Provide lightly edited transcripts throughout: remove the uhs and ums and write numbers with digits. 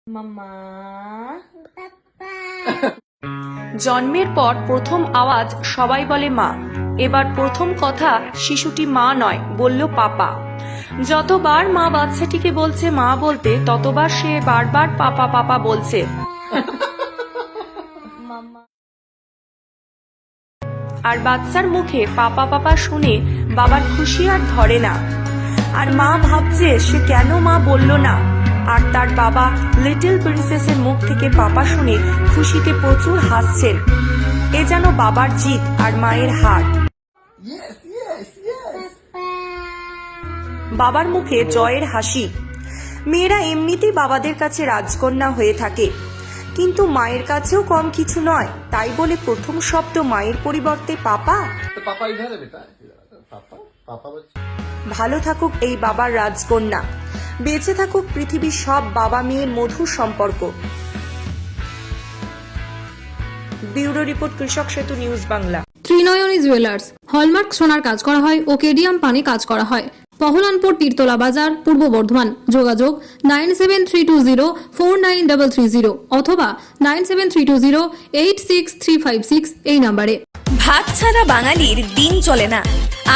মাম্মা জন্মের পর প্রথম আওয়াজ সবাই বলে মা। এবার প্রথম কথা শিশুটি মা নয়, বলল পাপা। যতবার মা বাচ্চাটিকে বলছে মা বলতে, ততবার সে বারবার পাপা পাপা বলছে। আর বাচ্চার মুখে পাপা পাপা শুনে বাবার খুশি আর ধরে না। আর মা ভাবছে সে কেন মা বলল না। আর তার বাবা লিটল প্রিন্সেসের মুখ থেকে পাপা শুনে খুশিতে প্রচুর হাসছেন। এ যেন বাবার জিত আর মায়ের হার। বাবার মুখে জয়ের হাসি। মেয়েরা এমনিতেই বাবাদের কাছে রাজকন্যা হয়ে থাকে, কিন্তু মায়ের কাছেও কম কিছু নয়। তাই বলে প্রথম শব্দ মায়ের পরিবর্তে পাপা। ভালো থাকুক এই বাবার রাজকন্যা, বেঁচে থাকুক পৃথিবীর সব বাবা মেয়ের মধুর সম্পর্ক। ব্যুরো রিপোর্ট, কৃষক সেতু news Bangla. Trinayani jewellers hallmark সোনার কাজ করা হয় ও কেডিয়াম পানি কাজ করা হয়। পহলানপুর তীরতলা বাজার, পূর্ব বর্ধমান। যোগাযোগ 9732049330 অথবা 9732086356 এই নম্বরে। ভাত ছাড়া বাঙালির দিন চলে না।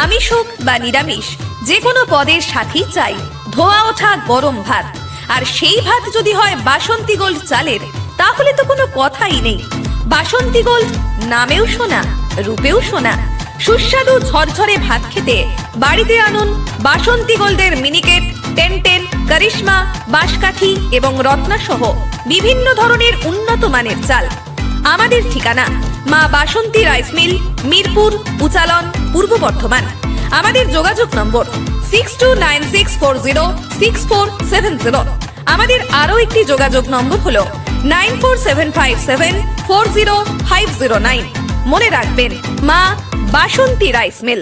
আমিষ হোক বা নিরামিষ, যে কোনো পদের সাথেই চাই ধোয়া ওঠা গরম ভাত। আর সেই ভাত যদি হয় বাসন্তী গোল্ড চালের, তাহলে তো কোনো কথাই নেই। বাসন্তী গোল্ড নামেও শোনা, রূপেও শোনা। সুস্বাদু ঝরঝরে ভাত খেতে বাড়িতে আনুন বাসন্তী গোল্ডের মিনিকেট, টেনটেন, করিশ্মা, বাঁশকাঠি এবং রত্না সহ বিভিন্ন ধরনের উন্নত মানের চাল। আমাদের ঠিকানা মা বাসন্তী রাইস মিল, মিরপুর, উচালন, পূর্ব বর্ধমান। আমাদের যোগাযোগ নম্বর 6296406470। আমাদের আরও একটি যোগাযোগ নম্বর হলো 9475740509। মনে রাখবেন, মা বাসন্তী রাইস মিল।